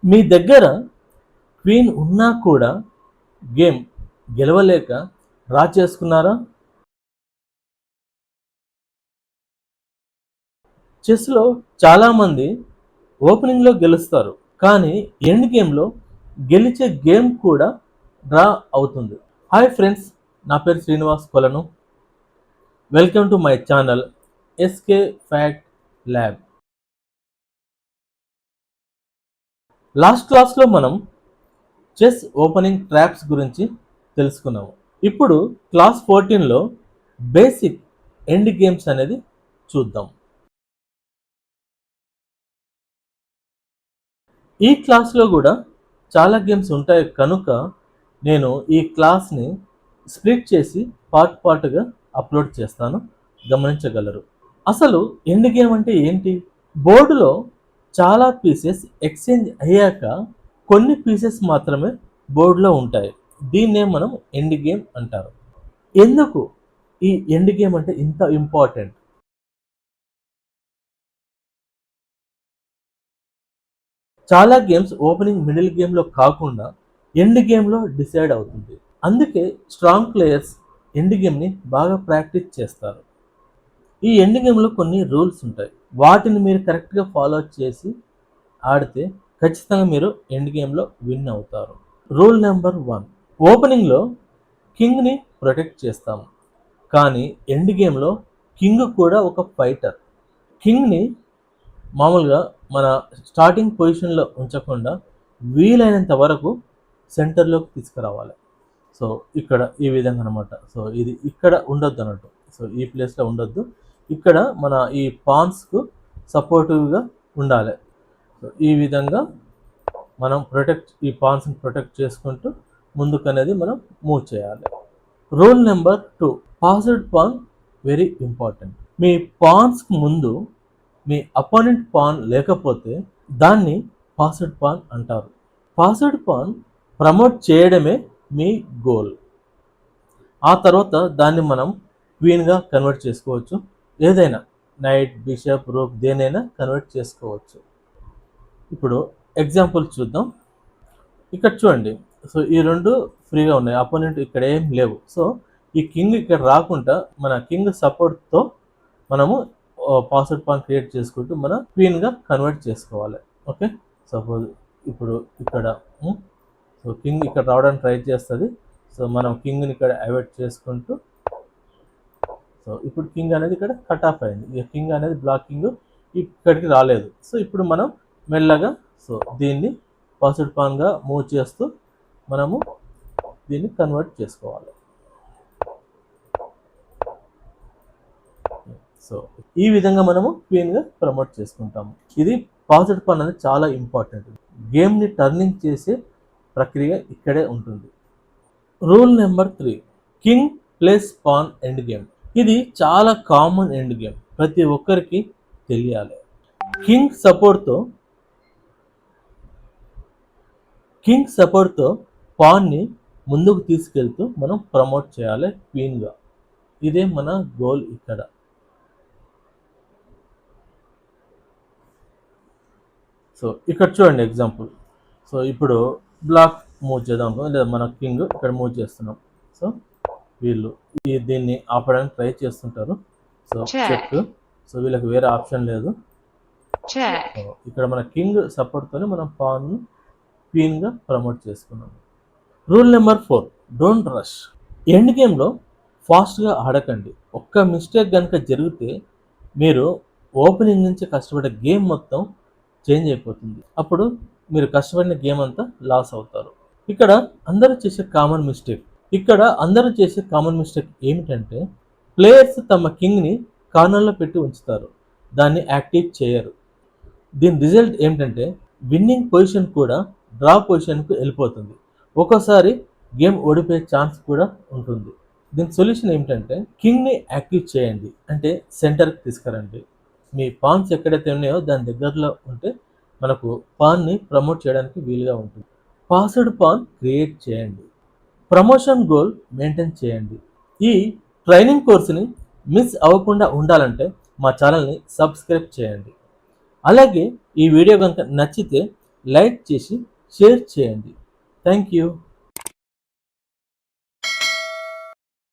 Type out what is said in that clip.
మీ దగ్గర క్వీన్ ఉన్నా కూడా గేమ్ గెలవలేక డ్రా చేసుకున్నారా? చెస్‌లో చాలామంది ఓపెనింగ్‌లో గెలుస్తారు. కానీ ఎండ్ గేమ్‌లో గెలిచే గేమ్ కూడా డ్రా అవుతుంది. హాయ్ ఫ్రెండ్స్, నా పేరు Srinivas Kolanu. Welcome to my channel SK fact lab. Last క్లాస్‌లో మనం చెస్ ఓపెనింగ్ ట్రాప్స్ గురించి తెలుసుకున్నాము. ఇప్పుడు క్లాస్ 14లో బేసిక్ ఎండ్ గేమ్స్ అనేది చూద్దాం. ఈ క్లాస్లో కూడా చాలా గేమ్స్ ఉంటాయి కనుక నేను ఈ క్లాస్ని స్ప్లిట్ చేసి పార్ట్గా అప్లోడ్ చేస్తాను, గమనించగలరు. అసలు ఎండ్ గేమ్ అంటే ఏంటి? బోర్డులో చాలా పీసెస్ ఎక్స్చేంజ్ అయ్యాక కొన్ని పీసెస్ మాత్రమే బోర్డులో ఉంటాయి. దీన్నే మనం ఎండ్ గేమ్ అంటారు. ఎందుకు ఈ ఎండ్ గేమ్ అంటే ఇంత ఇంపార్టెంట్? చాలా గేమ్స్ ఓపెనింగ్ మిడిల్ గేమ్లో కాకుండా ఎండ్ గేమ్లో డిసైడ్ అవుతుంది. అందుకే స్ట్రాంగ్ ప్లేయర్స్ ఎండ్ గేమ్ని బాగా ప్రాక్టీస్ చేస్తారు. ఈ ఎండ్ గేమ్లో కొన్ని రూల్స్ ఉంటాయి. వాటిని మీరు కరెక్ట్గా ఫాలో చేసి ఆడితే ఖచ్చితంగా మీరు ఎండ్ గేమ్లో విన్ అవుతారు. రూల్ నెంబర్ 1, ఓపెనింగ్లో కింగ్ని ప్రొటెక్ట్ చేస్తాము. కానీ ఎండ్ గేమ్లో కింగ్ కూడా ఒక ఫైటర్. కింగ్ని మామూలుగా మన స్టార్టింగ్ పొజిషన్లో ఉంచకుండా వీలైనంత వరకు సెంటర్లోకి తీసుకురావాలి. సో ఇక్కడ ఈ విధంగా అనమాట. సో ఇది ఇక్కడ ఉండొద్దు అన్నట్టు. సో ఈ ప్లేస్లో ఉండొద్దు. ఇక్కడ మన ఈ పాన్స్కు సపోర్టివ్గా ఉండాలి. సో ఈ విధంగా మనం ఈ పాన్స్ని ప్రొటెక్ట్ చేసుకుంటూ ముందుకు అనేది మనం మూవ్ చేయాలి. Rule number 2, passed pawn very important. మీ పాన్స్కి ముందు మీ అపోనెంట్ పాన్ లేకపోతే దాన్ని పాస్డ్ పాన్ అంటారు. పాస్డ్ పాన్ ప్రమోట్ చేయడమే మీ గోల్. ఆ తర్వాత దాన్ని మనం క్వీన్గా కన్వర్ట్ చేసుకోవచ్చు. ఏదైనా నైట్, బిషప్, రూక్ దేనైనా కన్వర్ట్ చేసుకోవచ్చు. ఇప్పుడు ఎగ్జాంపుల్ చూద్దాం. ఇక్కడ చూడండి. సో ఈ రెండు ఫ్రీగా ఉన్నాయి, అపోనెంట్ ఇక్కడ ఏం లేవు. సో ఈ కింగ్ ఇక్కడ రాకుండా మన కింగ్ సపోర్ట్తో మనము పాస్వర్డ్ పాన్ క్రియేట్ చేసుకుంటూ మన క్వీన్గా కన్వర్ట్ చేసుకోవాలి. ఓకే, సపోజ్ ఇప్పుడు ఇక్కడ సో కింగ్ ఇక్కడ రావడానికి ట్రై చేస్తుంది. సో మనం కింగ్ని ఇక్కడ అవాయిడ్ చేసుకుంటూ, సో ఇప్పుడు కింగ్ అనేది ఇక్కడ కట్ ఆఫ్ అయింది. ఇక కింగ్ అనేది బ్లాకింగ్ ఇక్కడికి రాలేదు. సో ఇప్పుడు మనం మెల్లగా సో దీన్ని పాస్వర్డ్ పాన్గా మూవ్ చేస్తూ మనము దీన్ని కన్వర్ట్ చేసుకోవాలి. సో ఈ విధంగా మనము క్వీన్గా ప్రమోట్ చేసుకుంటాము. ఇది పాస్వర్డ్ పాన్ అనేది చాలా ఇంపార్టెంట్. గేమ్ని టర్నింగ్ చేసే ప్రక్రియ ఇక్కడే ఉంటుంది. Rule number 3, king place pan end game. ఇది చాలా కామన్ ఎండ్ గేమ్, ప్రతి ఒక్కరికి తెలియాలి. కింగ్ సపోర్ట్తో పాన్ని ముందుకు తీసుకెళ్తూ మనం ప్రమోట్ చేయాలి క్వీన్గా. ఇదే మన గోల్ ఇక్కడ. సో ఇక్కడ చూడండి ఎగ్జాంపుల్. సో ఇప్పుడు బ్లాక్ మూవ్ చేద్దాం, లేదా మన కింగ్ ఇక్కడ మూవ్ చేస్తున్నాం. సో వీళ్ళు దీన్ని ఆపడానికి ట్రై చేస్తుంటారు. So check. సో వీళ్ళకి వేరే ఆప్షన్ లేదు. ఇక్కడ మన కింగ్ సపోర్ట్తోనే మనం పాన్ క్వీన్గా ప్రమోట్ చేసుకున్నాం. Rule number 4, don't rush. End గేమ్లో ఫాస్ట్గా ఆడకండి. ఒక్క మిస్టేక్ కనుక జరిగితే మీరు ఓపెనింగ్ నుంచి కష్టపడే గేమ్ మొత్తం చేంజ్ అయిపోతుంది. అప్పుడు మీరు కష్టపడిన గేమ్ అంతా లాస్ అవుతారు. ఇక్కడ అందరూ చేసే కామన్ మిస్టేక్ ఏమిటంటే ప్లేయర్స్ తమ కింగ్ని కార్నర్లో పెట్టి ఉంచుతారు, దాన్ని యాక్టివ్ చేయరు. దీని రిజల్ట్ ఏమిటంటే విన్నింగ్ పొజిషన్ కూడా డ్రా పొజిషన్కు వెళ్ళిపోతుంది. ఒక్కోసారి గేమ్ ఓడిపోయే ఛాన్స్ కూడా ఉంటుంది. దీని సొల్యూషన్ ఏమిటంటే కింగ్ని యాక్టివ్ చేయండి, అంటే సెంటర్కి తీసుకురండి. మీ పాన్స్ ఎక్కడైతే ఉన్నాయో దాని దగ్గరలో ఉంటే మనకు పాన్ని ప్రమోట్ చేయడానికి వీలుగా ఉంటుంది. పాస్డ్ పాన్ క్రియేట్ చేయండి. ప్రమోషన్ గోల్ మెయింటైన్ చేయండి. ఈ ట్రైనింగ్ కోర్సుని మిస్ అవ్వకుండా ఉండాలంటే మా ఛానల్ని సబ్స్క్రైబ్ చేయండి. అలాగే ఈ వీడియో కనుక నచ్చితే లైక్ చేసి షేర్ చేయండి. Thank you.